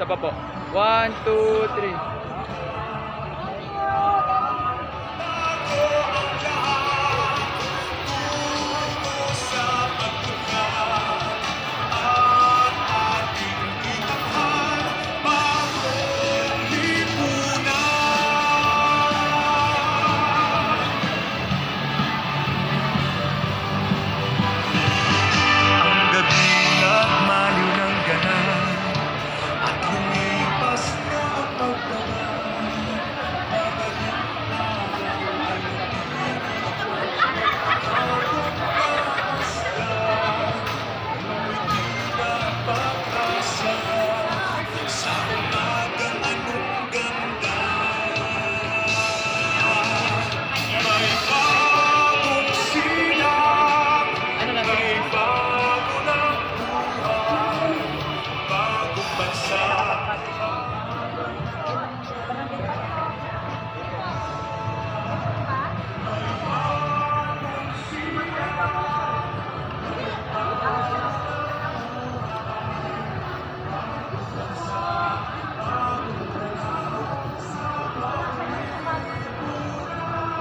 Isa pa po. 1, 2, 3.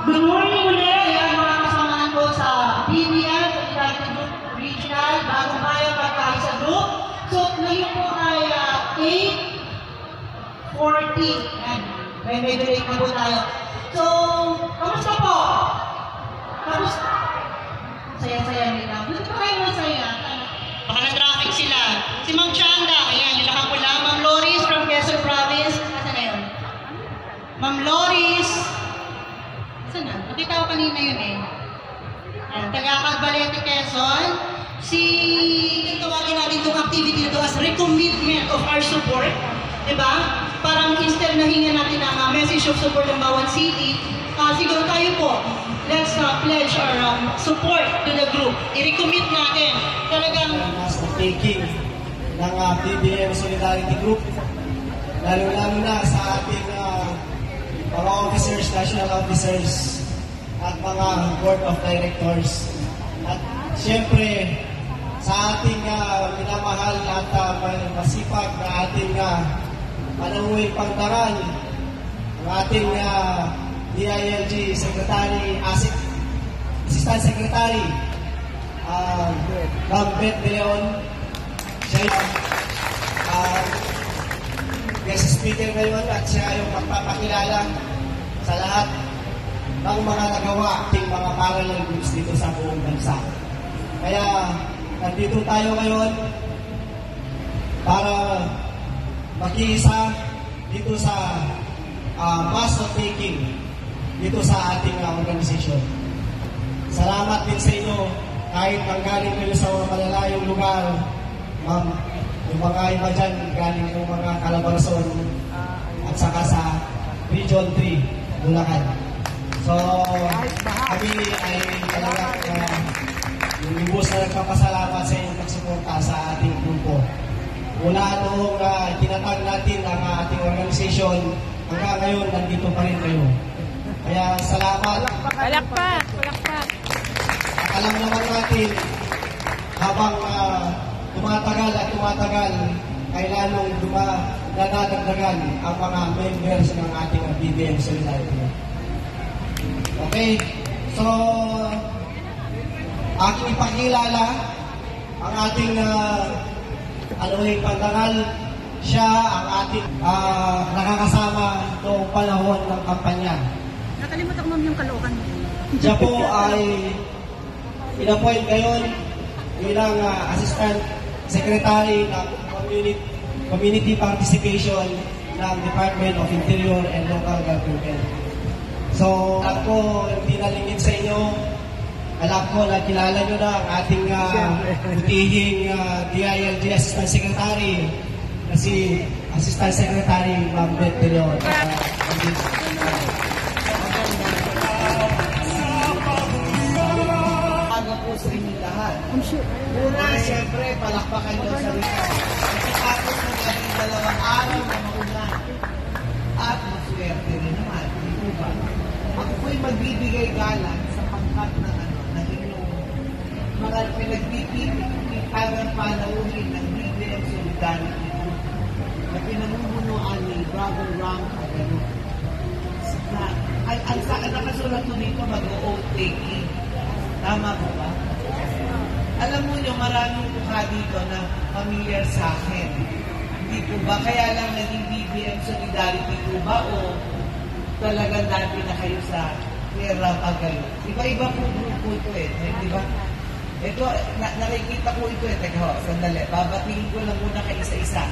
Good morning ulit, ayan mga kasamahan ko sa BBM, sa United Group Regional, Bagong Bayan, Pagkaisa Group. So, ngayon po ay 8:40. Ayan, may break na po tayo. So, kamusta po? Kamusta? Saya-saya nila. Buti pa kayo masaya. Baka na-traffic sila. Si Ma'am Chanda, ayan, yung nakapula. Ma'am Loris from Quezon Province. Asa na yun? Ma'am Loris. Saan na? Nakita ko kanina yun eh. Taga-Cagbalete, Quezon. Tawagin natin itong activity na ito as recommitment of our support. Diba? Parang instead na hinga natin ang message of support ng bawat city, siguro tayo po, let's pledge our support to the group. I-recommit natin. Talagang taking ng BBM Solidarity Group, lalo-lalo na sa ating mga officers, national officers, at mga board of directors. At siyempre, sa ating minamahal at masipag na ating panamuhing pagdaral, ang ating DILG Secretary, Assistant Secretary, Ma'am Beth De Leon, siya yung guest speaker ngayon at siya yung magpapakilala sa lahat ng mga nagawa ating mga parallel groups dito sa buong bansa. Kaya nandito tayo ngayon para makiisa dito sa mass taking dito sa ating organisasyon. Salamat din sa inyo kahit manggaling kayo sa mga malalayong lugar, ma'am. Yung mga iba dyan, galing yung mga Calabarzon at saka sa Region 3, Bulacan. So, kami ay talagang lubos na nagpapasalamat sa inyong pagsuporta sa ating grupo. Mula noong tinatag natin ang ating organisasyon, hanggang ngayon, nandito pa rin kayo. Kaya salamat. Palakpak! Palakpak! At alam naman natin, habang tumatagal, ay lalong nadadagdagan ang mga members ng ating BBM Solidarity. Okay, so aking ipakilala ang ating anuhing pandangal. Siya ang ating nakakasama noong panahon ng kampanya. Nakalimutan ko ma'am yung Caloocan. Siya po ay in-appoint ngayon bilang Assistant Secretary ng Community Participation ng Department of Interior and Local Government. So, ako, hindi nalingid sa inyo. Alam ko na kilala nyo na ang ating butihing DILG Assistant Secretary na si Assistant Secretary Ma'am Beth De Leon. Po sa inyong lahat. Una, siyempre, palakpakan nyo sa rita. Pagkatapos ng ating 2 araw na maulan. At maswerte rin naman. Diba? Ako po'y magbibigay galang sa pangkat ng inyong mga pinagpipilitan panauhin ng BBM Solidarity Group na Brother Ram Agalu. Ang nakasulat ko dito, mag-oath taking. Tama po ba? Alam mo nyo, maraming mukha dito na familiar sa akin. Hindi po ba? Kaya lang naging BBM Solidarity po ba o talagang dati na kayo sa Ram Agalu? Iba-iba po grupo ito di ba? Ito, nakikita ko ito Teka ho, sandali. Babatingin ko lang muna kay isa-isa.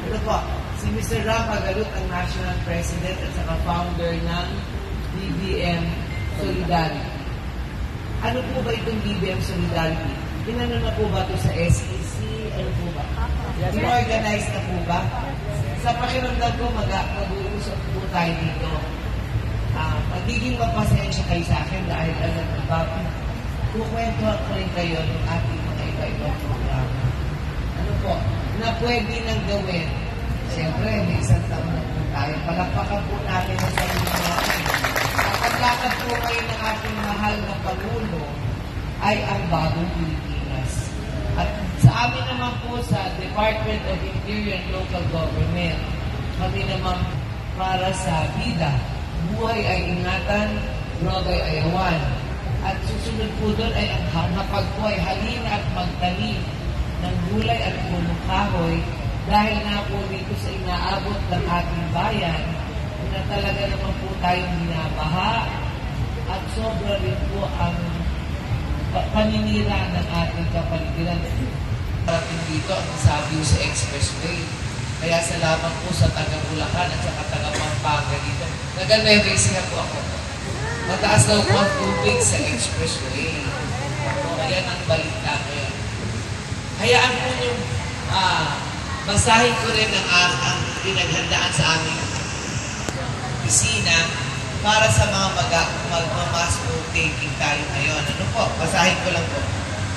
Ito po, si Mr. Ram Agalu, ang National President at saka founder ng BBM Solidarity. Ano po ba itong BBM Solidarity? Inano na po ba ito sa SEC? Ano po ba? In-organize na po ba? Sa pakiramdam ko, mag-uusap po tayo dito. Magiging mapasensya kayo sa akin dahil alam ko ba, kukwentuhan ko rin kayo ng ating mga iba-ibang programa. Ano po? Na pwede nang gawin. Siyempre, may isang taon na po tayo. Palakpakan po natin ang sarili natin. Ang paglakad po kayo ng ating mahal na Pangulo ay ang bagong Pilipinas. At sa amin naman po sa Department of Interior and Local Government, kami naman para sa vida, buhay ay ingatan, droga ay ayawan. At susunod po doon ay ang hapag po ay halina at magtanim ng gulay at punong kahoy dahil nga po dito sa inaabot ng ating bayan na talaga naman po tayong binabaha at sobra rin po ang paninira ng ating kapaligiran. Parating dito ang sabi sa expressway. Kaya salamat po sa taga-Bulacan at sa taga-Pampanga dito. Nag-nervous po ako. Mataas daw po ang tubig sa expressway. Kaya ang balita ngayon. Hayaan po nyo, basahin ko rin ang pinaghandaan sa aming opisina para sa mga magmamas taking tayo ngayon. Ano po? Basahin ko lang po.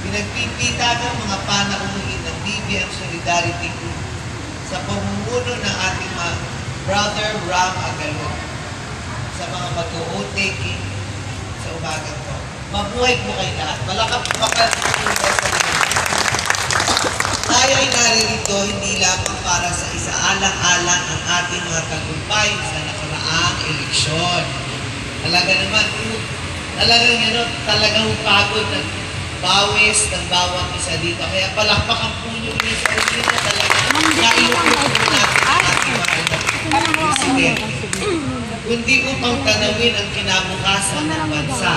Pinagpipita ng mga panauhin ng BBM Solidarity Group sa pamumuno ng ating Brother Ram Agalu sa mga mag-oath taking sa umagang po. Mabuhay po kayo lahat. Malakap po kayo sa tayo ay naririto hindi lamang para sa isaalang-alang ang ating mga tagumpay sa nakaraang eleksyon. Talagang pagod at bawis ng bawat isa dito. Kaya palakpakan po nyo yung sarili na talagang naiupo po natin ang ating mahal na Presidente. Kundi upang tanawin ang kinabukasan ng bansa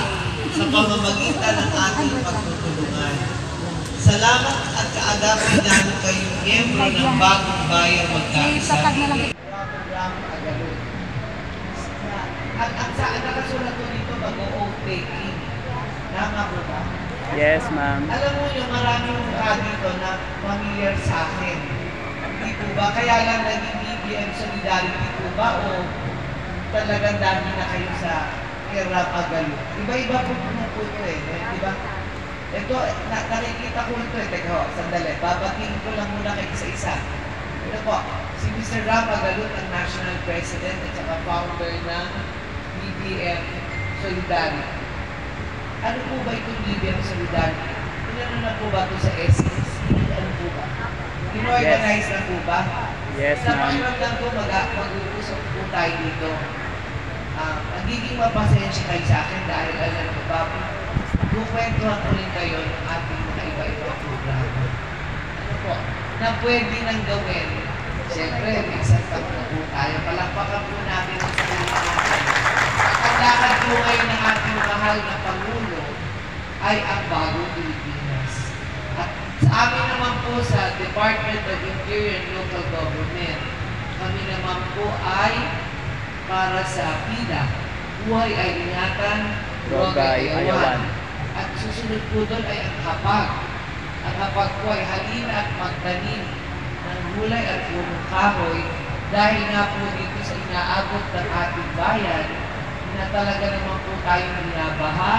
sa pamamagitan ng ating pagtutulungan. Salamat at kaagapin namin kayong miyembro ng Bagong Bayan Magkaisa. Ram Agalu. At saan nakasulat ko dito mag-oath taking? Tama po ba? Yes, ma'am. Alam mo yung maraming mukha dito na familiar sa akin. Hindi po ba? Kaya lang naging BBM Solidarity po ba o talagang dami na kayo sa Ram Agalu? Iba-iba po po ito di ba? Ito, nakikita ko ito Teka ho, sandali. Babatingin ko lang muna kay isa-isa. Ito po, si Mr. Ram Agalu, ang National President at saka founder ng BBM Solidarity. Ano po ba itong BBM Solidarity? Inano na po ba ito sa SEC? Ano po ba? In-organize na po ba? Yes, sa ma'am. pakiramdam ko, mag-uusap po tayo dito. Magiging mapasensya kayo sa akin dahil alam ko ba, kukwentuhan ko rin kayo ng ating mga iba-ibang programa. Ano po? Na pwede nang gawin. Siyempre, may isang taon na po tayo. Palakpakan po natin ang sarili natin. Ang lakad po ngayon ng ating mahal na Pangulo ay ang bagong Pilipinas. At sa amin naman po sa Department of Interior and Local Government, kami naman po ay para sa PIDA. Buhay ay ingatan, droga ay ayawan. At susunod po doon ay ang hapag. Ang hapag po ay halina at magtanim ng gulay at punong kahoy dahil nga po dito sa inaabot ng ating bayan na talaga naman po tayong binabaha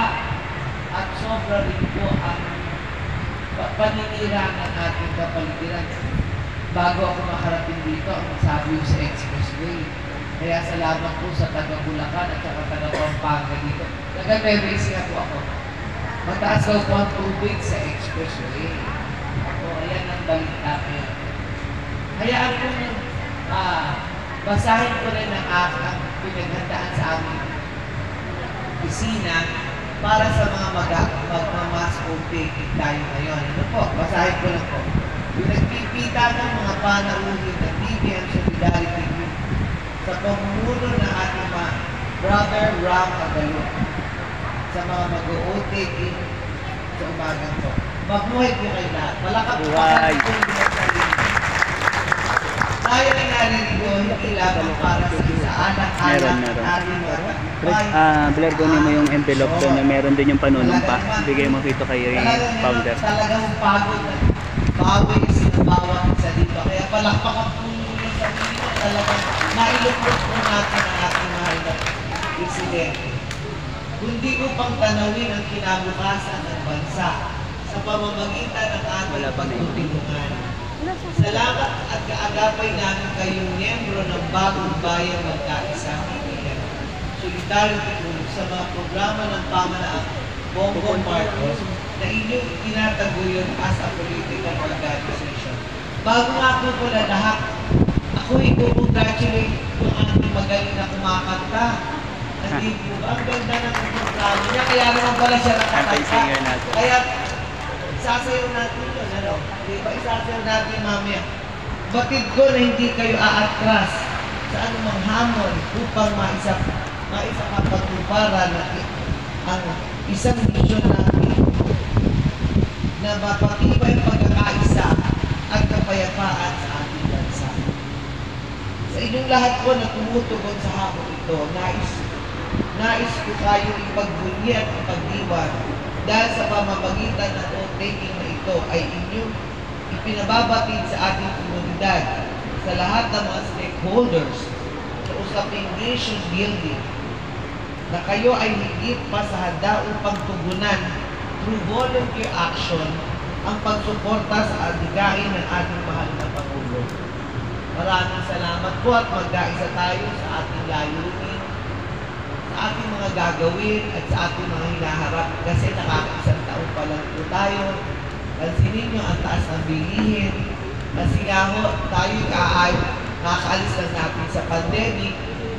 at sobra rin po ang paninira ng ating kapaligiran. Bago ako makarating dito, ang sabi ko sa expressway. Kaya salamat po sa taga-Bulacan at saka taga-Pampanga dito. Nag-nervous po ako. Mataas daw po ang tubig sa expressway. Ako, ayan ang balita ngayon. Hayaan po nyo, basahin ko rin ang pinaghandaan sa aming opisina para sa mga magmamass baking tayo ngayon. Ano po? Basahin ko lang po. Pinagpipita ng mga panauhin ng DBM Solidarity Group sa pamumuno ng ating mga Brother Ram Agaluk sa mga mag-o-taking sa umagang po. Mabuhay po kayo lahat. Palakap po kayo. Tayo ay naririgo, hindi lamang para sa isa anak-anak ating mga kapitbahay. Blair, kunin mo yung envelope doon. Meron din yung panunumpa. Bigay mo dito kay founder. Talagang pagod na bawi sinabawat sa dito. Kaya palakpakan po yung sarili mo. Talagang mailukot po natin ang ating mahal na presidente. Kundi upang tanawin ang kinabukasan ng bansa sa pamamagitan ng ating pagtutulungan. Salamat at kaagapay namin kayong miyembro ng Bagong Bayan Magkaisa PBM Solidarity Group sa mga programa ng pamanaang Bongbong Marcos na inyong tinataguyod as a political organization. Bago nga po pala lahat, ako i-congratulate yung ating magaling na kumakanta. Ang ganda ng programa niya, kaya naman pala siya nakakanta. Kaya isasayaw natin yun, ano? Diba, isasayaw natin mamaya. Batid ko na hindi kayo aatras sa anumang hamon upang maisakapagtuparan ang isang misyon natin na mapatibay ang pagkakaisa at kapayapaan sa ating bansa. Sa inyong lahat po na tumutugon sa hamon ito, nais ko kayo ipagbunyi at ipagdiwan dahil sa pamamagitan ng oath-taking na ito ay inyong ipinababatid sa ating komunidad, sa lahat ng mga stakeholders sa usaping nation building, na kayo ay higit pa sa handa upang tugunan through volunteer action ang pagsuporta sa adigain ng ating mahal na Pangulo. Maraming salamat po at magkaisa tayo sa ating layunin, sa ating mga gagawin at sa ating mga hinaharap kasi nakakaisang taon pa lang po tayo. Pansinin nyo ang taas ng bilihin kasi nga ho, tayo nakakaalis lang natin sa pandemic,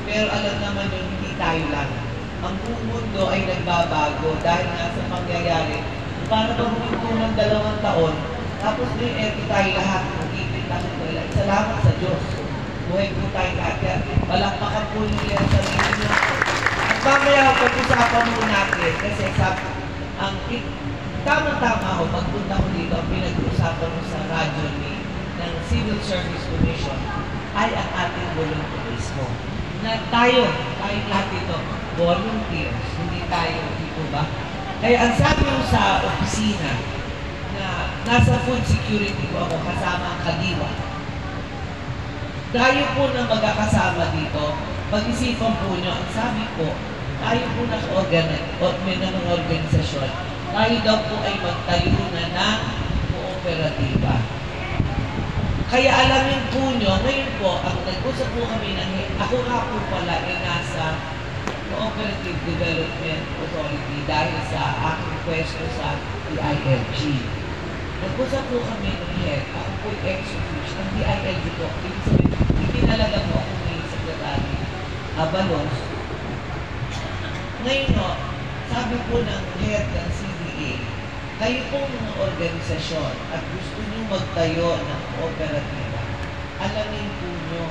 pero alam naman nyo, hindi tayo lang. Ang buong mundo ay nagbabago dahil nga sa pangyayari. Para bang huminto ng 2 taon, tapos may tayo lahat, magiging tayo nila. Salamat sa Diyos. Buhay po tayo lahat. Palakpakan po nila sa sarili nyo. At mamaya, pag-usapan mo natin, kasi ang tama-tama ako, pagpunta ko dito, ang pinag-usapan mo sa radyo ng Civil Service Commission ay ang ating volunteerismo. Na tayo lahat dito, volunteers, hindi tayo dito ba? Kaya ang sabi ko sa opisina na nasa food security ko ako kasama ang Kadiwa. Tayo po na magkakasama dito, pag-isipan po nyo, ang sabi ko, tayo po na mga organisasyon, tayo daw po ay magtayo na ng kooperatiba. Kaya alamin po nyo, ngayon po, ang nag-usap po kami ako nga po pala ay nasa Cooperative Development Authority dahil sa aking pwesto sa DILG. Nag-usap po kami ng head, ako po yung ex-office, ang DILG po, itinalaga po ako ng Secretary Abalos. Ngayon no, sabi po ng head ng CDA, kayo po mga organisasyon at gusto nyo magtayo ng kooperatiba, alamin po nyo,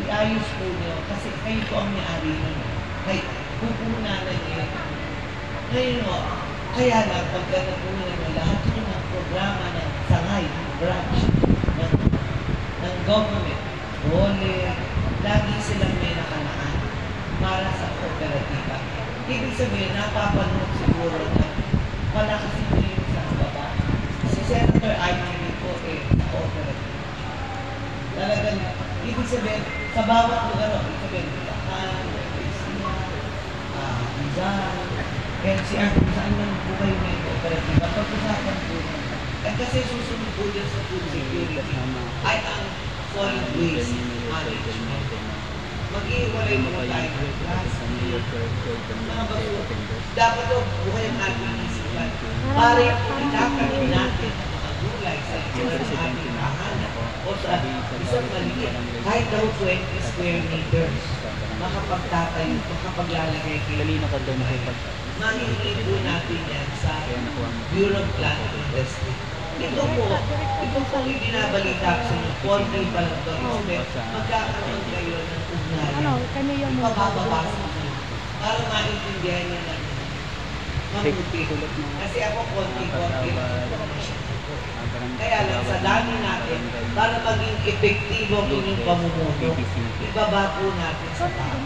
iayos po nyo, kasi kayo po ang may-ari nyo. Kaya pupunanan nyo. Ngayon no, kaya lang pagka napunan nyo lahat nyo ng programa ng sangay, branch, ng government, lagi silang may nakalaan para sa kooperatiba. Ibig sabihin, napapanood siguro na wala kasi po yung sa baba. Si Senator Ivy po sa cooperative. Talagang, ibig sabihin, sa bawat lugar, ibig sabihin, Bulacan, Quezon, Rizal, NCR, kung saan man po kayo may cooperative. Pag-usapan po at kasi susunod po dyan sa food security ay ang solid waste management. Mag-iwalay mo tayo ng plastic, mga basura. Dapat o buhay ang ating isipan. Para yung itakanin natin ang mga gulay sa ito ng ating tahanan. o sa isang maliit, kahit daw 20 square meters, makapagtatayo, makapaglalagay kayo. Mahihingi po natin yan sa Bureau of Land and Industry. Ito po yung binabalita ko sa inyo, konti pa lang ito, magkakaroon kayo ng ugnayan. Mabababasa nyo. Para maintindihan nyo na mabuti. Kasi ako konti-konti lang. Kaya lang sa dami natin, para maging epektibo ang inyong pamumuno, ibaba po natin sa tao.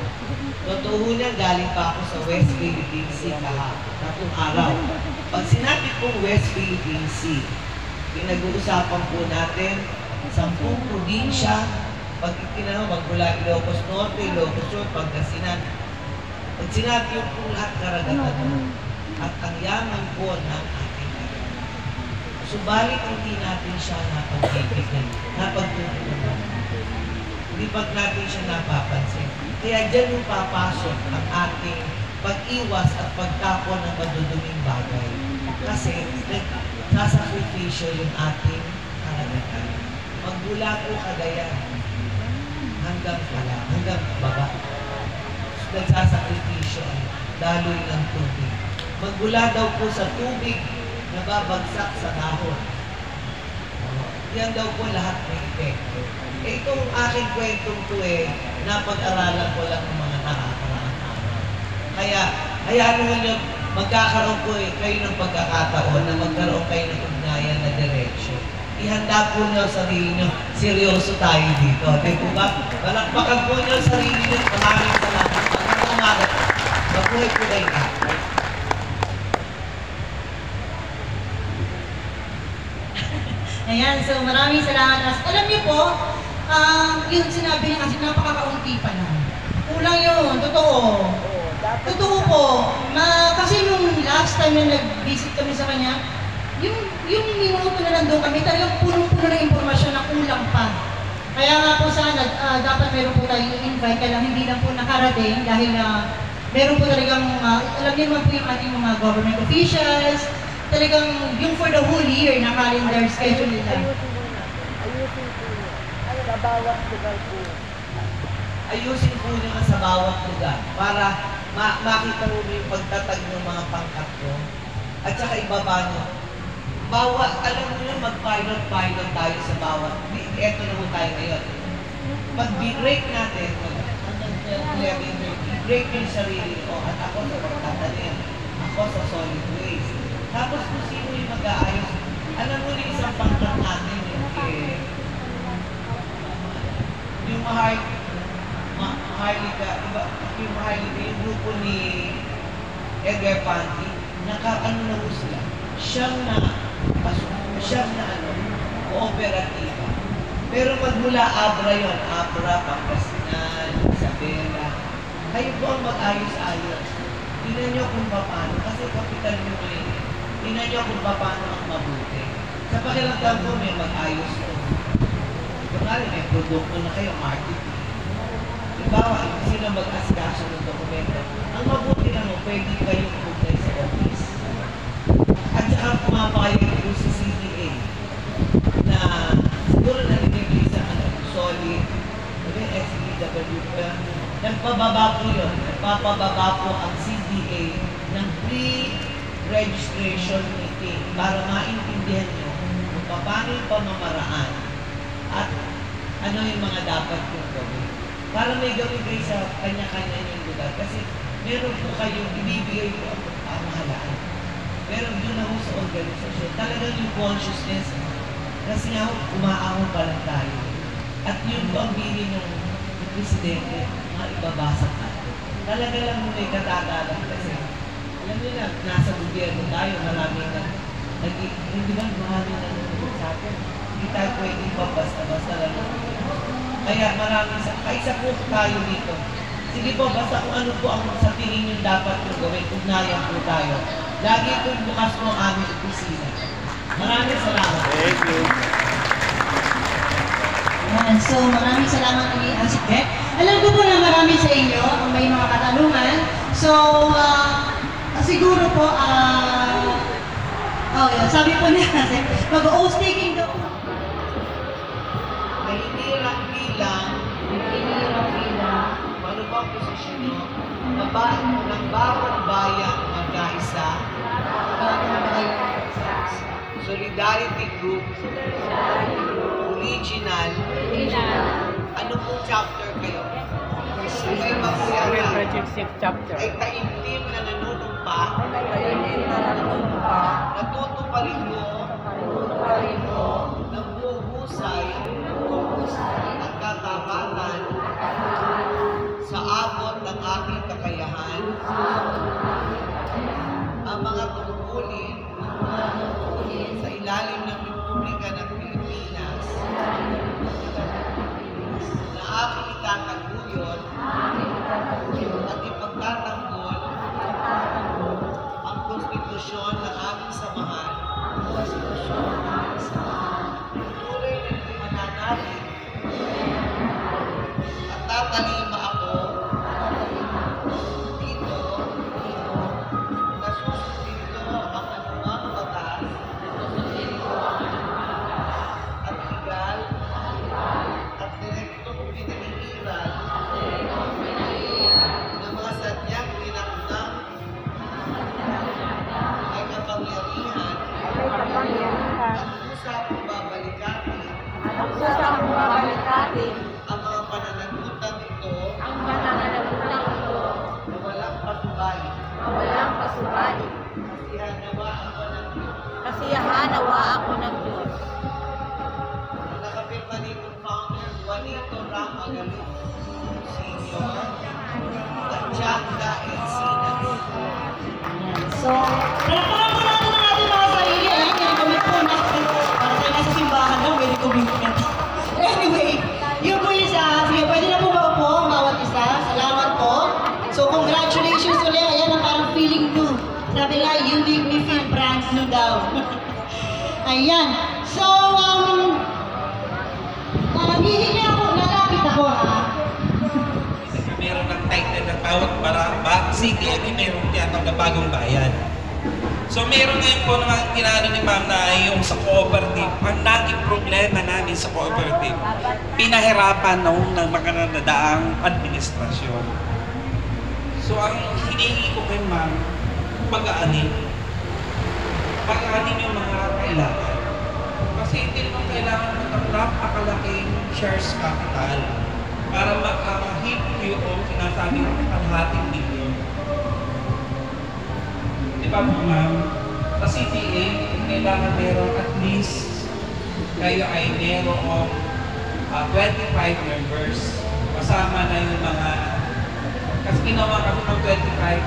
Totoo niyan, galing pa ako sa West Philippine Sea katong araw. Pag sinabi pong West Philippine Sea, pinag-uusapan po natin 10 probinsya, pag itinanong magmula Ilocos Norte, Ilocos Sur, Pangasinan. Pag sinabi yung po lahat karagatan at ang yaman po ng ating karagatan. Subalit hindi natin siya napag-ibigay, napag-ibigay. Hindi pag natin siya napapansin. Kaya dyan yung papasok ang ating pag-iwas at pagtapon ng maduduming bagay. Kasi nagsasakripisyo yung ating karagatan. Magmula po Cagayan hanggang baba. Nagsasakripisyo ang daloy ng tubig. Magmula daw po sa tubig na babagsak sa dahon. Yan daw po lahat may epekto. Itong aking kwentong to napag-aralan ko lang ng mga nakakaraang araw. Kaya, hayaan mo nyo, magkakaroon po kayo ng pagkakataon na magkaroon kayo ng ugnayan na diretsyo. Ihanda po nyo sarili nyo, seryoso tayo dito. Di po ba? Palakpakan po nyo sarili nyo. Maraming salamat. Magandang umaga. Mabuhay po kayo. Ayan, so maraming salamat. Alam niyo po, yung sinabi niya kasi napakakaunti pa lang. Kulang yun, totoo. Totoo po. Kasi nung last time na nag-visit kami sa kanya, yung minuto na lang doon kami, talagang punong-puno ng impormasyon na kulang pa. Kaya nga po sana, dapat meron po tayong i-invite, kaya lang hindi lang po nakarating dahil meron po talagang, alam niyo naman po yung ating mga government officials, talagang yung for the whole year na calendar schedule nila. Ayusin po nyo sa bawat lugar para makita mo yung pagtatag ng mga pangkat ko at saka ibaba nyo. Alam mo yun, mag-pilot tayo sa bawat. Eto na po tayo ngayon. Pag break natin, break yung sarili ko at ako sa pagtatanim, ako sa solid waste. Tapos kung sino yung mag-aayos, alam mo yung isang pangkat natin yung Maharlika, yung grupo ni Edgar Panty, nakaano na mo sila, siyang na kooperatiba. Pero magmula Abra yun, Pangasinan, Isabela, kayo po ang mag-ayos-ayos. Tingnan nyo kung paano, kasi kapital nyo ngayon. Tingnan nyo kung paano ang mabuti. Sa pakiramdam ko, may mag-ayos ko. Kunwari, may produkto na kayo, marketing. Halimbawa, sino mag-asikaso ng dokumento. Ang mabuti na mo, pwede kayong pumunta sa office. At saka pumapakayo po sa CDA na siguro nalilibig sa solid, SBW, nagpababa po yun. Nagpapababa po ang CDA ng pre-registration meeting para maintindihan nyo kung paano yung pamamaraan at ano yung mga dapat kong gawin. Para may gawin kayo sa kanya-kanya yung lugar. Kasi meron po kayong ibibigay po ang pamahalaan. Pero doon ako sa organisasyon, talagang yung consciousness, kasi nga umaahon pa lang tayo. At yun po ang bilin ng presidente, ibabasa natin. Talaga lang mo may katagalan kasi alam niyo na, nasa gobyerno tayo, maraming hindi ba maraming nanonood sa atin. Hindi tayo pwedeng basta lang. Kaya maraming kaisa po tayo dito. Sige po, basta kung ano po ang sa tingin nyo dapat yung gawin, ugnayan po tayo. Lagi po bukas po ang aming opisina. Maraming salamat. Thank you. Ayan, so maraming salamat kay Asik Beth. Alam ko po na marami sa inyo kung may mga katanungan. So, siguro po, sabi po niya kasi, mag-oath taking daw. ninyo ng bawat bayan magkaisa, Solidarity Group, Original, ano pong chapter kayo? Ay Makuyaga, ay taimtim na nanunumpa, natutuparin mo ng buhusay at katapatan sa abot ng aking kakayahan, ang mga tungkulin sa ilalim ng Republika ng Pilipinas na aking itataguyod at ipagtatanggol ang konstitusyon ng aming samahan, tuloy na mananalig at tatalima ako dito na susundin ko ang anumang batas at legal at direktong pinag-iiral ng mga sadyang tinakdang ay kapangyarihan at usapang babalikatin ang mga pananagutang ito na walang pasubali. Kasiyahan nawa ako ng Diyos. Nakapirma nito founder Juanito Ramagalu, Senior, at Changa Encinas. So, palakpakan po natin ang ating mga sarili. Ayan, kinikomment po natin. Para tayo nasa simbahan lang, may commitment. Anyway, yun po yung sige, pwede na po ba po ang bawat isa? Salamat po. So, congratulations ulit. Ayan, ang parang feeling new. Sabi nga, you make me feel brand new daw. Ayan. So, hihingi ako, nalapit ako ha. Meron ng title na tawag para sige, meron tiyatang na bagong bayan. So meron ngayon po naman kinano ni ma'am na yung sa cooperative, ang naging problema namin sa cooperative, pinahirapan noong mga nadaang administrasyon. So ang hinihingi ko kay ma'am, pag-aanin yung mga kailangan. Kasi hindi naman kailangan ng napakalaking shares capital para makahit yung sinasabi ng kalahating milyon. Di ba po ma'am? Sa CTA, kailangan meron at least kayo ay merong 25 members. Kasama na yung mga, kasi ginawa kami ng 25.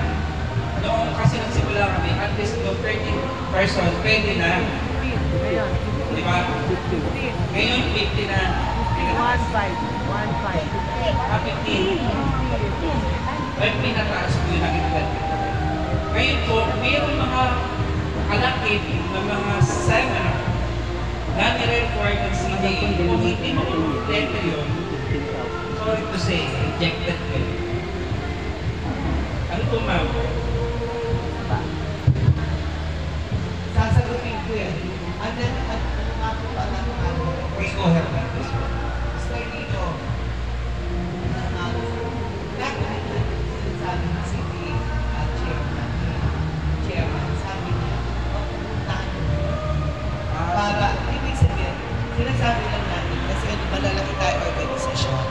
Noong kasi nagsimula kami, at least yung 30 person, pwede na. Di ba? Ngayon, 50 na. 1.5. 15. Ay, pinataas po yung nakikita. Ngayon po, mayroong mga kalakit na mga seminar na nire-record ng CDA. Kung hindi mo kompleto yun, sorry to say, rejected yun. Ano po, ma'am? Sasagutin ko yan. Ano nga po ba ng Please go ahead. Stay dito. Sabi ng city chairman, sabi niya, pupuntahan niyo. Para, ibig sabihin, sinasabi lang natin, kasi malalaki tayo organisasyon,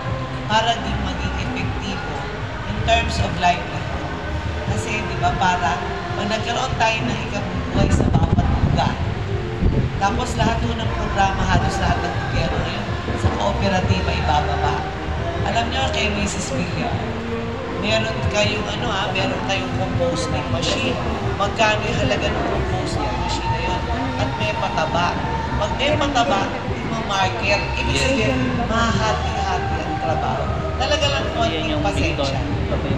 para din maging epektibo in terms of livelihood. Kasi, di ba, para pag nagkaroon tayo ng ikabubuhay sa bawat lugar, tapos lahat po ng programa, halos lahat ng gobyerno ngayon, sa kooperatiba ibababa. Alam niyo kay Mrs. William, meron kayong meron kayong composting machine. Magkano yung halaga ng composting machine na yun? At may pataba. Pag may pataba, ma-market. Ibig sabihin, mahati-hati ang trabaho. Talaga lang konting pasensya.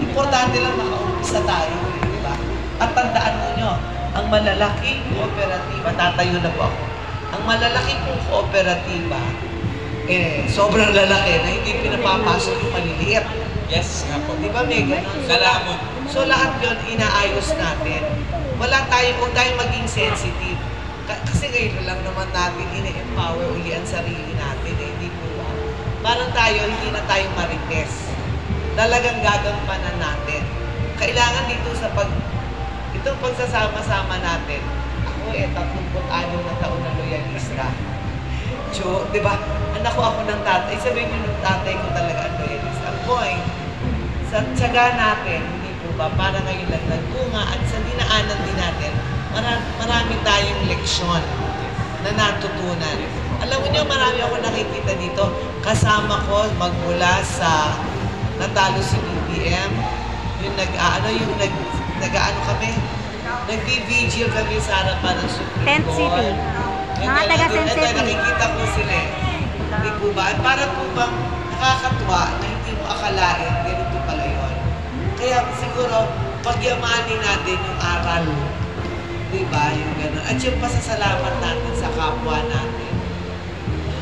Importante lang makaumpisa tayo, di ba? At tandaan mo nyo, ang malalaking kooperatiba, tatayo na po ako. Ang malalaking kooperatiba, sobrang lalaki na hindi pinapapasok yung maliliit. Yes, nga po. Di ba may ganun? Galamon. So lahat yun, inaayos natin. Huwag tayong maging sensitive. Kasi ngayon lang naman natin ini-empower uli ang sarili natin. Hindi po ba? Parang tayo, hindi na tayo marites. talagang gagampanan natin. Kailangan dito sa itong pagsasama-sama natin, ako 36 na taon na loyalista. So, di ba, anak ko ako ng tatay, sabihin nyo ng tatay ko talaga ang loyalista. Ang point, sa tiyaga natin, hindi po ba, para ngayon lang nagbunga at sa dinaanan din natin, marami tayong leksyon na natutunan. Alam niyo, marami ako nakikita dito. Kasama ko magmula sa natalo si BBM, yung nag-aano kami, nag-vigil kami sa harapan ng Supreme Tent Court. City. Mga taga Tent City. Nakikita ko sila eh. Hindi po ba? At para po bang nakakatuwa na hindi mo akalain, ganito pala yun. Kaya siguro, pagyamanin natin yung aral. Diba? Yung gano'n. At yung pasasalamat natin sa kapwa natin.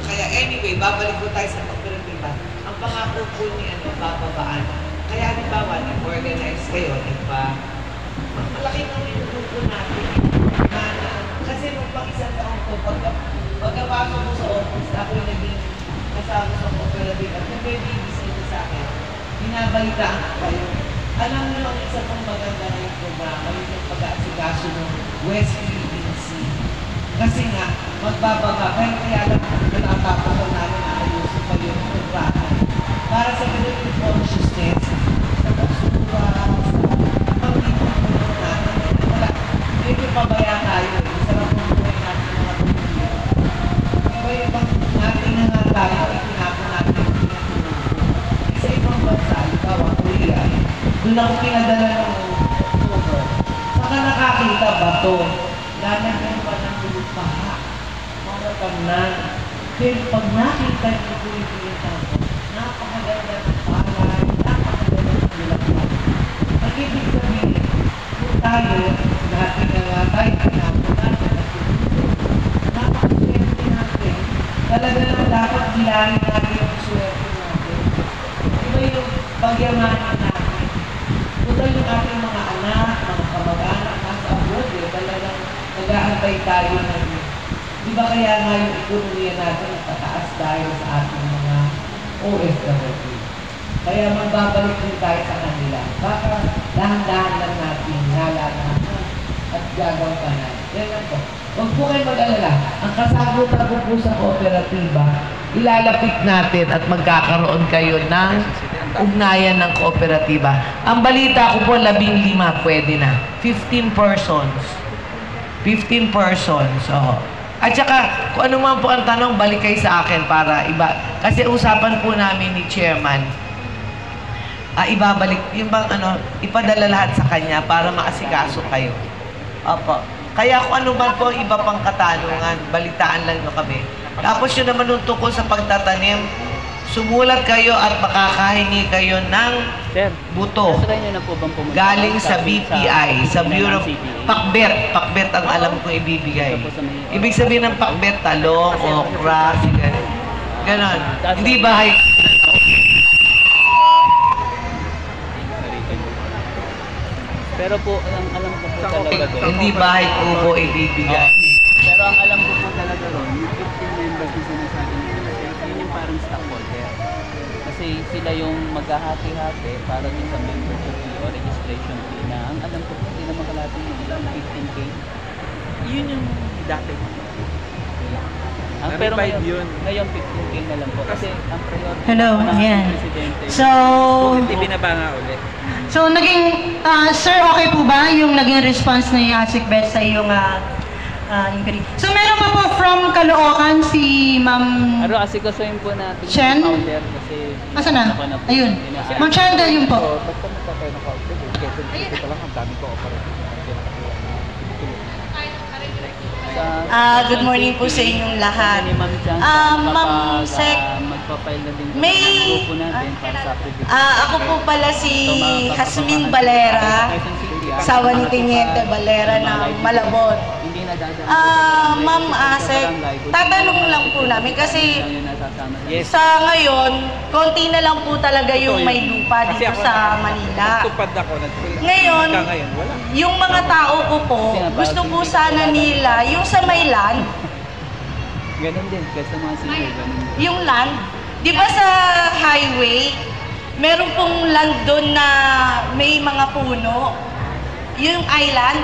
Kaya anyway, babalik ko tayo sa pagpapalagay. Ang pangako po ni bababaan. Kaya halimbawa, nag-organize kayo, malaki na yung grupo natin. Kasi nung pang-isang taon ko, pagkapasok ko sa office, ako yung naging kasama sa cooperative at nag-BBC sa akin. Binabalitaan ko kayo. Alam niyo ang isa pang maganda na yung programa, yung pag-aasikaso ng West Philippine Sea. Kasi nga, magbababa, kaya lang natapos ko namin na ayusin pa yung programa. Para sa ganun consciousness, sa basura, sa pag-ibig natin, medyo pabaya tayo. Isa lang kung buhay natin mga pagkakas. Iba-ibang natin na nga tayo, itinapon natin yung pinatulog. Sa ibang bansa, ikaw, Korea, doon ako pinadala ng October. Saka nakakita ba ito? Lalagyan pa ng lupaha, mga tamnan. Pero pag nakita niyo po yung pinatapon, napakaganda ng palay, napakaganda ng lulapan. Ang ibig sabihin, kung tayo, dati na nga tayo, pinapon natin, napakaswerte natin. Talaga naman dapat bilangin natin yung swerte natin. Iba yung pagyamanan natin. Total yung ating mga anak, mga kamag-anak, nasa abroad, talagang nag-aantay tayo ng di ba kaya nga yung ekonomiya natin natataas dahil sa ating mga OFW. Kaya magbabalik din tayo sa kanila. Baka dahan-dahan lang natin nalalaman at gagampanan. Yan lang po. Huwag po kayo mag-alala. Ang kasagutan ko po sa kooperatiba, ilalapit natin at magkakaroon kayo ng ugnayan ng kooperatiba. Ang balita ko po, 15 pwede na. 15 persons. 15 persons. Oh. At saka, kung ano man po ang tanong, balik kayo sa akin para iba. Kasi usapan po namin ni Chairman, ibabalik, yung bang ipadala lahat sa kanya para maasikaso kayo. Opo. Kaya kung ano man po iba pang katanungan, balitaan lang nyo kami. Tapos yun naman nung tungkol sa pagtatanim, sumulat kayo at makakahingi kayo ng buto galing sa BPI, sa Bureau of Pakbet. Pakbet ang alam kong ibibigay. Ibig sabihin ng pakbet, talong, okra, ganon. Hindi bahay. Pero po, ang alam ko po talaga doon. Hindi bahay kubo ibibigay. Pero ang alam ko po talaga doon, yung 15 members na sinasabi nila, yun yung parang stockholder. Kasi sila yung maghahati-hati para din sa membership fee o registration fee na ang alam ko po, hindi naman kalahati yung 15K. Yun yung dati. Pero ngayon 15K na lang po. Kasi ang priority Hello, ng ayan. presidente. So, hindi binaba nga ulit. So, naging, sir, okay po ba yung naging response ni ASICBET sa iyong inquiry? So, meron pa po from Caloocan si Ma'am Pero asikasuhin po natin Chen? yung counter kasi... Asa na? Ayun. Ma'am Chen, yun po. Basta magkakaroon ng counter, kasi dito pa lang ang dami ko operating. Good morning po sa inyong lahat. Ma'am Sec, magpa-file na din may grupo natin para sa ako po pala si Jasmine Valera, asawa ni Teniente Valera ng Malabon. Ma'am Sec, tatanong lang po namin kasi sa ngayon, konti na lang po talaga yung may lupa dito sa Manila. Ngayon, yung mga tao ko po, gusto po sana nila, yung sa may land, ganun din, kasi mga senior, ganun din. yung land, di ba sa highway, meron pong land doon na may mga puno. Yung island.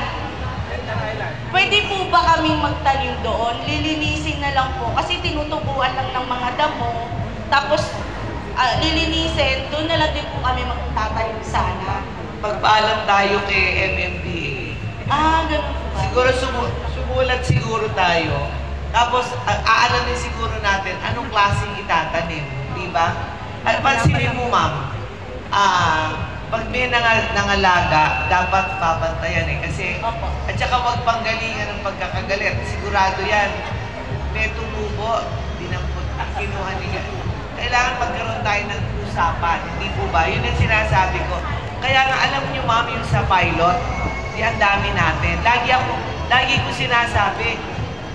Pwede po ba kaming magtanim doon? Lilinisin na lang po. Kasi tinutubuan lang ng mga damo. Tapos, lilinisin. Doon na lang din po kami magtatanim sana. Pagpaalam tayo kay MMDA. Ganun po ba? Siguro sumulat siguro tayo. Tapos, aalamin siguro natin anong klaseng itatanim. Di ba? Pansinin mo, ma'am. Pag may nangalaga, dapat babantayan eh. Kasi, at saka magpanggalingan ng pagkakagalit. Sigurado yan. May tumubo, dinampot, kinuha niya. Kailangan magkaroon tayo ng usapan. Hindi po ba? Yun ang sinasabi ko. Kaya nga, alam niyo, ma'am, yung sa pilot, ang dami natin. Lagi ko sinasabi,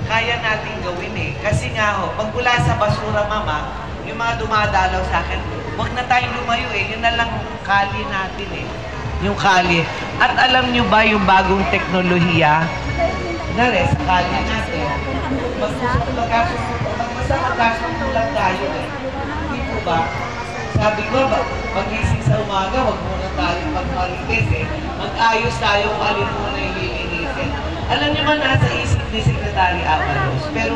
kaya natin gawin eh. Kasi nga ho, pag mula sa basura, mama, yung mga dumadalaw sa akin, huwag na tayong lumayo eh. Yun na lang kali natin eh. Yung kali. At alam nyo ba yung bagong teknolohiya? Nare, sa kali natin. Basta magkasundo lang tayo eh. Hindi po ba? Sabi ko, pag-ising sa umaga, huwag muna tayo magmarites eh. Mag-ayos tayo kung alin muna yung lilinisin. Alam nyo ba nasa isip ni Secretary Avalos? Pero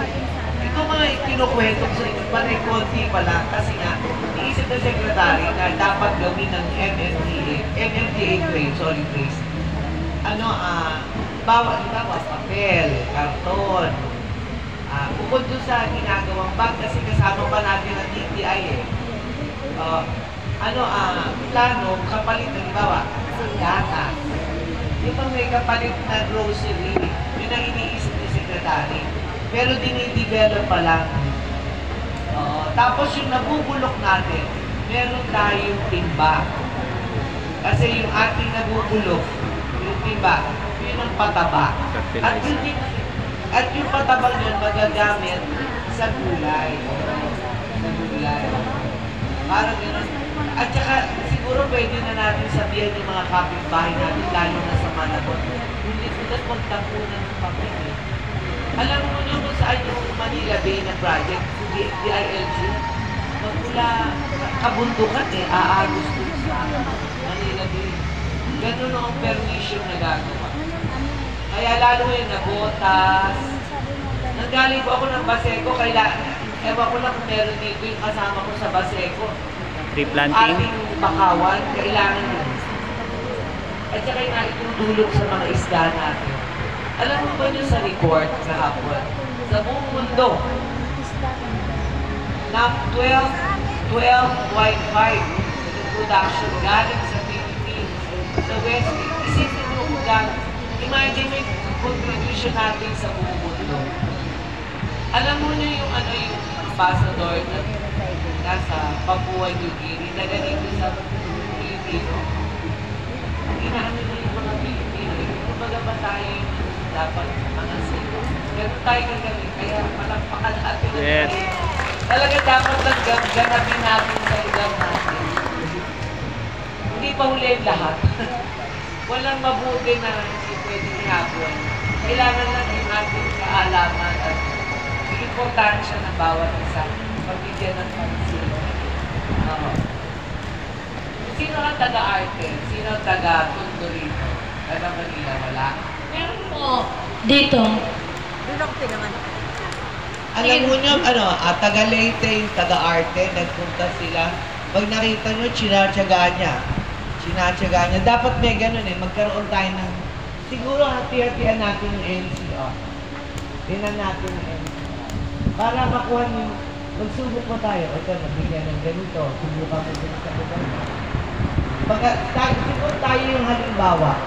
ito mga kinukwento ko sa inyo, panay konti pala kasi nga, iisip ng Secretary na dapat gawin ng MMDA Grace. Bawal papel, karton. Bukod doon sa ginagawang bag kasi kasama pa natin ang DTI eh. Plano, kapalit, halimbawa, gatas. Yung pang may kapalit na grocery, yun ang iniisip ni Secretary. Pero dinidevelop pa lang. Tapos yung nabubulok natin, meron tayong timba. Kasi yung ating nabubulok, yung timba, yun ang pataba. At yung patabang yun magagamit sa gulay. Parang gano'n. At saka, siguro pwede na natin sabihan yung mga kapitbahay natin, lalo na sa Malabon. Hindi sila magtapunan ng papel eh. Alam mo nyo kung saan yung Manila Bay na project, DILG, magmula kabundukan eh, aagos dun sa Manila Bay. Ganun ang permission na gagawa. Kaya lalo yung nabotas. Nanggaling po ako ng Baseco, ewan ko lang kung meron dito yung kasama ko sa Baseco. Replanting? Ating bakawan, kailangan yun. At saka yung naitutulog sa mga isda natin. Alam mo ba nyo sa report kahapon? Sa buong mundo, na 12.5 production galing sa Philippines, sa West. Isipin mo kung galing. Imagine mo yung contribution natin sa buong mundo. Alam mo nyo yung yung ambassador na nasa Papua New Guinea na ganito sa Pilipino. Inaano nyo yung mga Pilipino. Kumbaga ba tayo yung dapat mga sila. Pero tayo gagawin. Kaya malakpakan natin. Yes. Talaga dapat lang ganapin natin sa lugar natin. Hindi pa huli ang lahat. Walang mabuti na hindi pwedeng ihapon. Kailangan lang yung ating kaalaman at yung importansya ng bawat isa. Pagigyan ng pansin. Sino ang taga-arte? Sino ang taga-tundo rito? Taga-Manila? Wala? Meron po. Dito. Alam mo nyo, taga-Leyte yung taga-arte, nagpunta sila. Pag nakita nyo, sinatsagaan niya. Dapat may ganun eh, magkaroon tayo ng, siguro hati-hatian natin yung NCR. Tinan natin yung NCR. Para makuha nyo, magsubok mo tayo. Ito, nabigyan ng ganito. Subukan mo din sa lugar. Siguro tayo yung halimbawa.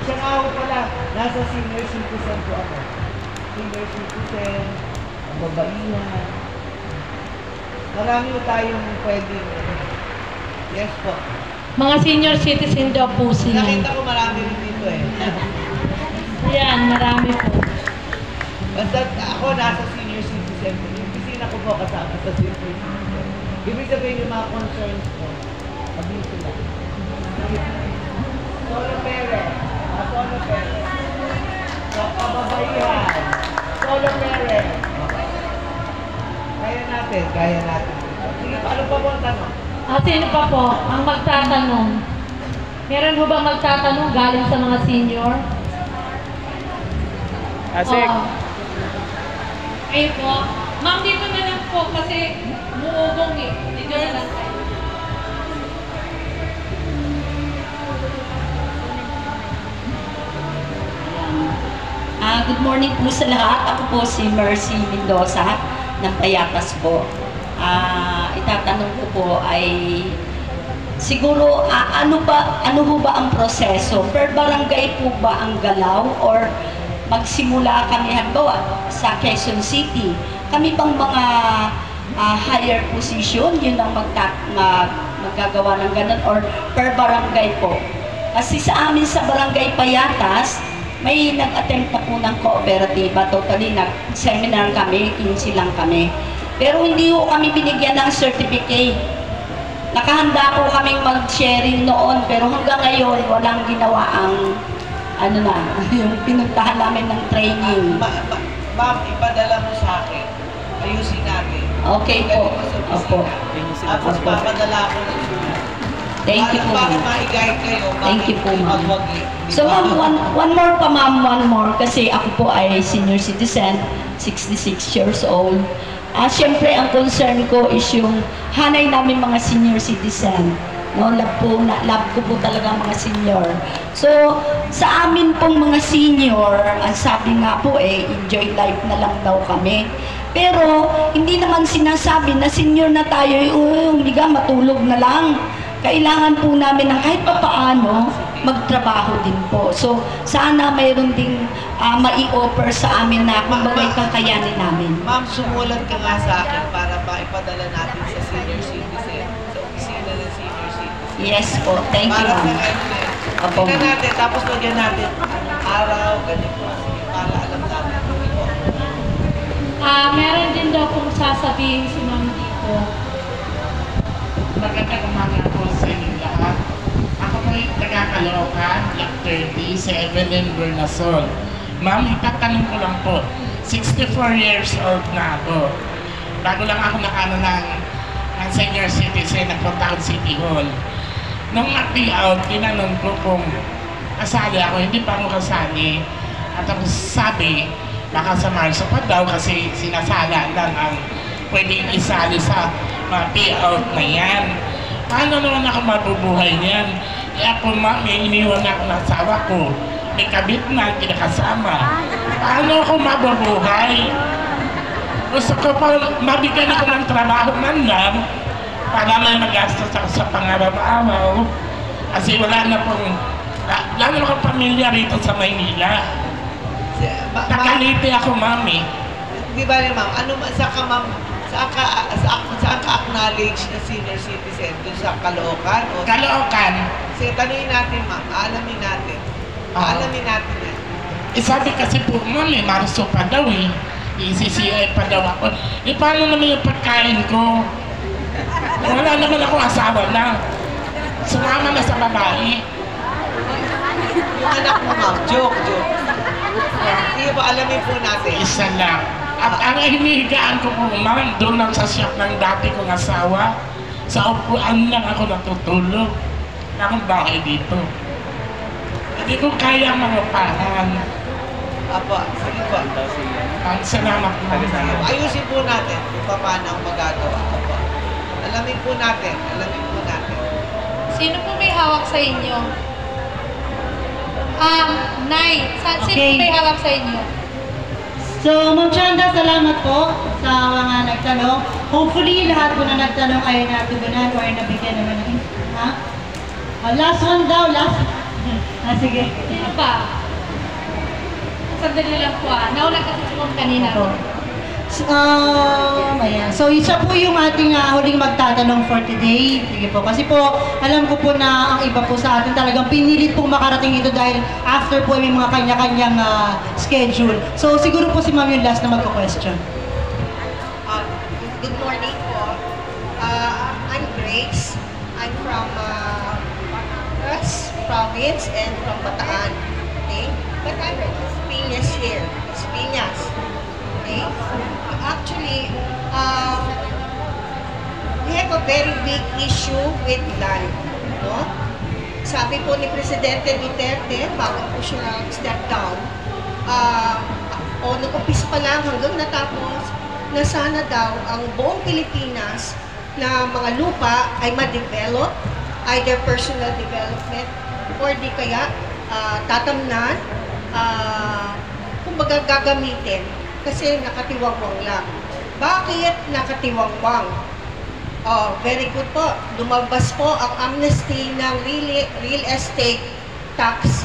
Siya nga ako pala, nasa senior citizen ko ako. Senior citizen, ang babaihan. Marami mo tayong pwedeng. Yes po. Mga senior citizen daw po sila. Nakita ko marami rin dito eh. Yan, marami po. Basta ako nasa senior citizen. Yung pisina ko po kasama sa senior citizen. Ibig sabihin yung mga concerns ko. Sabihin sila. Solo parent. Solo parent. Kababaihan. Solo parent. Kaya natin. Sige, paano pa po ang tanong? Sino pa po ang magtatanong? Meron ho ba magtatanong galing sa mga senior? Asik. Ayun po. Ma'am, dito na lang po kasi muugong eh. Dito na lang tayo. Good morning po sa lahat. Ako po si Mercy Mendoza ng Payatas po. Itatanong ko po ay siguro ano ho ba ang proseso? Per barangay po ba ang galaw or magsimula kami halimbawa sa Quezon City? Kami bang mga higher position yun ang magagawa ng ganun or per barangay po? Kasi sa amin sa Barangay Payatas, may nag-attempt na po ng kooperatiba. Totally, nag-seminar kami, 15 lang kami. Pero hindi po kami binigyan ng certificate. Nakahanda po kaming mag-sharing noon, pero hanggang ngayon, walang ginawa ang, yung pinuntahan namin ng training. Ma'am, ipadala mo sa akin. Ayusin natin. Okay po. Opo. Tapos papadala ko ng sulat. Thank you po, Para ma'am. ma-guide kayo. Thank you po, ma'am. Magwagi. So ma'am, one more pa ma'am, one more. Kasi ako po ay senior citizen, 66 years old. Siyempre, ang concern ko is yung hanay namin mga senior citizen. No, love ko po talaga mga senior. So, sa amin pong mga senior, ang sabi nga po enjoy life na lang daw kami. Pero, hindi naman sinasabi na senior na tayo, humiga, matulog na lang. Kailangan po namin ng kahit papaano magtrabaho din po. So, sana mayroon ding mai-offer sa amin na kumbaga kakayanin namin. Ma'am, sumulat ka nga sa akin para maipadala natin sa senior citizen, sa opisina ng senior citizen. Yes po, thank you, Para ma'am. Opo, tingnan ma'am. natin, tapos lagyan natin araw, ganito. Sige, para alam natin. Meron din daw kung sasabihin si ma'am dito. Magandang umaga po sa inyo lahat. Ako po yung taga-Caloocan, Block 30, sa Evelyn Bernasol. Ma'am, itatanong ko lang po, 64 years old na ako. Bago lang ako nakano ng senior citizen, nagpunta ako City Hall. Nung out, tinanong ko kung kasali ako, hindi pa ako kasali. At tapos sabi, baka sa Marso pa daw kasi sinasala lang ang pwedeng isali sa mga payout na yan. Paano naman ako mabubuhay niyan? Ako may iniwan ako ng asawa ko. May kabit na, kinakasama. Paano ako mabubuhay? Gusto ko pa mabigyan ako ng trabaho man lang para may magastos ako sa pangaraw-araw. Kasi wala na akong pamilya rito sa Maynila. Nakaliti ako, mami. Di ba rin, ma'am? Saan ka acknowledge na senior citizen? Doon sa Caloocan? Caloocan. Sige, tanungin natin, ma'am. Aalamin natin. Aalamin natin yan. Sabi kasi po, ma'am, Marso pa daw ECCI pa daw ako. Paano naman yung pagkain ko? Wala naman ako asawa na. Sumama na sa babae. Yung anak mo, ma'am. Joke. Sige po, alamin po natin. Isa lang. At ang hinihigaan ko po, ma'am, doon lang sa shop ng dati kong asawa. Sa upuan lang ako natutulog. Nakong bahay dito. Hindi ko kaya mga pahan. Apo, sige po. Salamat po. Ayusin po natin kung paano ang magagawa. Apo. Alamin po natin. Sino po may hawak sa inyo? Nay, sino may hawak sa inyo? So, Ma'am Chanda, salamat po sa mga nagtanong. Hopefully, lahat po na nagtanong ay natugunan or nabigyan naman ng last one daw, last. Sige. Sino ba? Sandali lang po Nauna kasi si Ma'am kanina. Ayan. So, isa po yung ating huling magtatanong for today. Sige po. Kasi po, alam ko po na ang iba po sa atin talagang pinilit pong makarating ito dahil after po may mga kanya-kanyang schedule. So, siguro po si Ma'am yung last na magka-question. Good morning po. I'm Grace. I'm from Batangas province and from Bataan. Okay? But I'm from Piñas here. It's Piñas. Okay? Actually, we have a very big issue with land. No? Sabi po ni Presidente Duterte, bago po siya nag-step down, nag-umpisa pa lang hanggang natapos, na sana daw ang buong Pilipinas na mga lupa ay ma-develop, either personal development or di kaya tatamnan, kumbaga gagamitin kasi nakatiwangwang lang. Bakit nakatiwangwang? Very good po. Lumabas po ang amnesty ng real estate tax.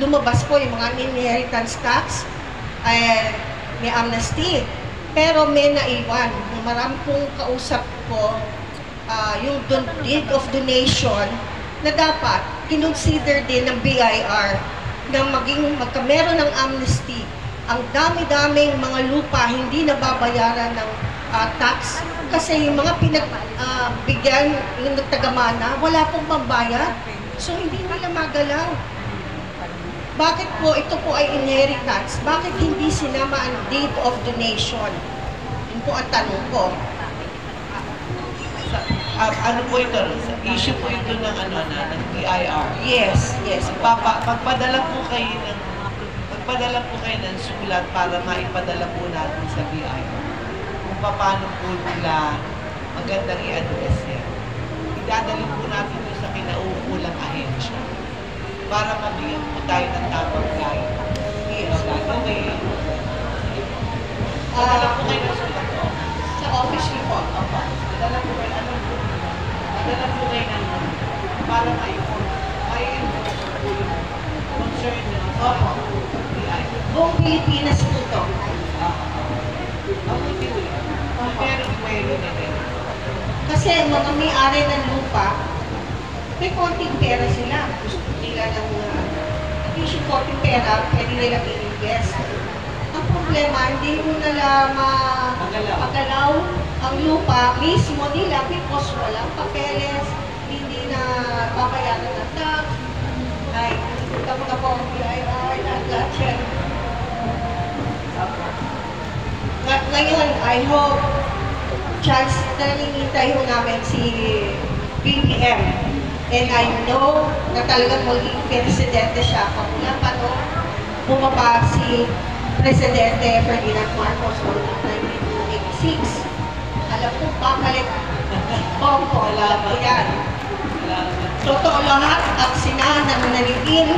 Lumabas po yung mga inheritance tax. May amnesty. Pero may naiwan. Marami pong kausap ko yung deed of donation na dapat kinonsider din ng BIR na magkameron ng amnesty. Ang dami-daming mga lupa hindi nababayaran ng tax kasi yung mga pinagbigyan yung nagtagamana, wala pong pambayad. So hindi nila magalaw. Bakit po ito po ay inheritance? Bakit hindi sinama ang deed of donation? Yun po ang tanong ko. Ano po ito? Issue po ito ng ng BIR. Yes. Magpadala po kayo ng sulat para maipadala po natin sa BIR. Kung paano po nila magandang i-address yan. Idadali po natin ito sa kinaukulang ahensya para mabigyan po tayo ng tamang guide. Yes. Gagawin. Padala po kayo ng sulat po. Sa office niyo po. Padala po kayo ng para ma-enforce po yung concern nyo sa BIR. Buong Pilipinas po ito. Pero pwede na din. Kasi mga may-ari ng lupa, may konting pera sila. Gusto nila ng yung konting pera, pwede nila i-invest. Ang problema, hindi mo nila magalaw ang lupa mismo nila because walang papeles, hindi na babayaran ng tax. Ay, kapag po ang BIR, lahat yan. Ngayon, I hope chance na nangingintay ho namin si BBM. And I know na talagang maging presidente siya. Pagmula pa no, bumaba si Presidente Ferdinand Marcos noong 1986. Alam ko, pakalit Bongo, alam ko yan. Totoo lahat ang sinananalingin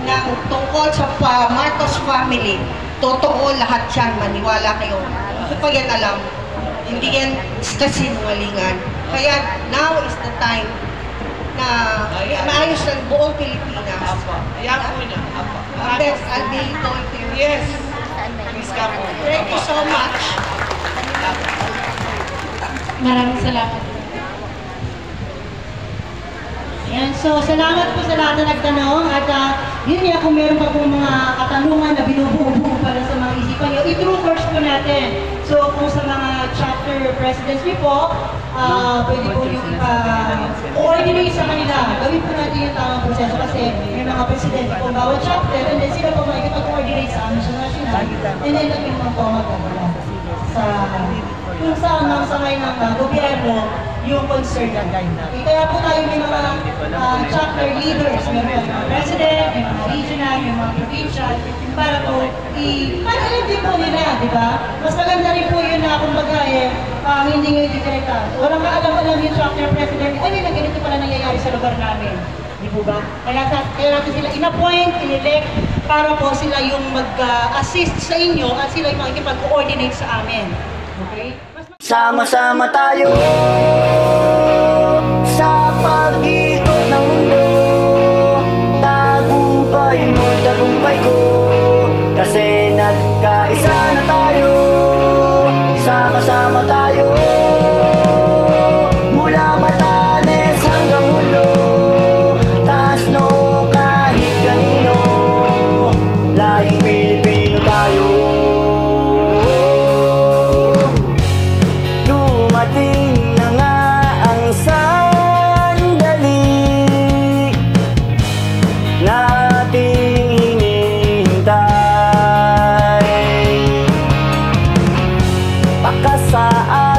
ng tungkol sa Marcos family. Totoo lahat yan, maniwala kayo. Hindi pa yan alam. Hindi yan kasinungalingan. Kaya now is the time na maayos ng buong Pilipinas. Ayan po niya. I'll be going to you. Yes. Please come on. Thank you so much. Maraming salamat. Ayan, so salamat po sa lahat na nagtanong at yun nga kung meron pa pong mga katanungan na binubuo para sa mga isipan nyo, i-true course po natin. So kung sa mga chapter presidents nyo po, pwede po yung coordinate sa kanila. Gawin po natin yung tamang proseso kasi may mga presidente po bawat chapter and then sila po makikipag-coordinate sa amin sa national and then kami naman po magkakaroon sa kung saan ang sangay ng gobyerno yung concern na okay, kaya po tayo may mga chapter leaders, may mga president, may mga regional, may mga provincial, para po alam din po nila, di ba? Mas maganda rin po yun na kumbaga hindi nyo i-direkta. Walang kaalam-alam yung chapter president, ay na ganito pala nangyayari sa lugar namin. Di po ba? Kaya natin sila in-appoint, in-elect, para po sila yung mag-assist sa inyo at sila yung makikipag-coordinate sa amin. Okay? Sama-sama tayo sa pag-ikot ng mundo. Tagumpay mo, tagumpay ko, kasi nagkaisa na tayo. Sama-sama tayo mula Batanes hanggang Mulo, taas no kahit kanino, lahing Pilipino tayo. Dumating na nga ang sandali na ating hinihintay. Pakasaan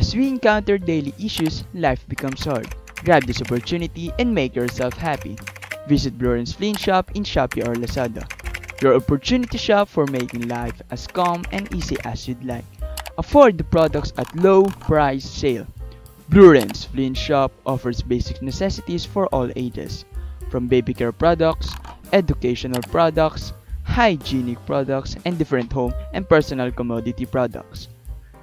As we encounter daily issues, life becomes hard. Grab this opportunity and make yourself happy. Visit Blue Flynn Shop in Shopee or Lazada. Your opportunity shop for making life as calm and easy as you'd like. Afford the products at low price sale. Blue Flynn Shop offers basic necessities for all ages, from baby care products, educational products, hygienic products, and different home and personal commodity products.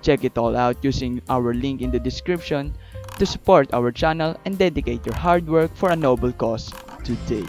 Check it all out using our link in the description to support our channel and dedicate your hard work for a noble cause today.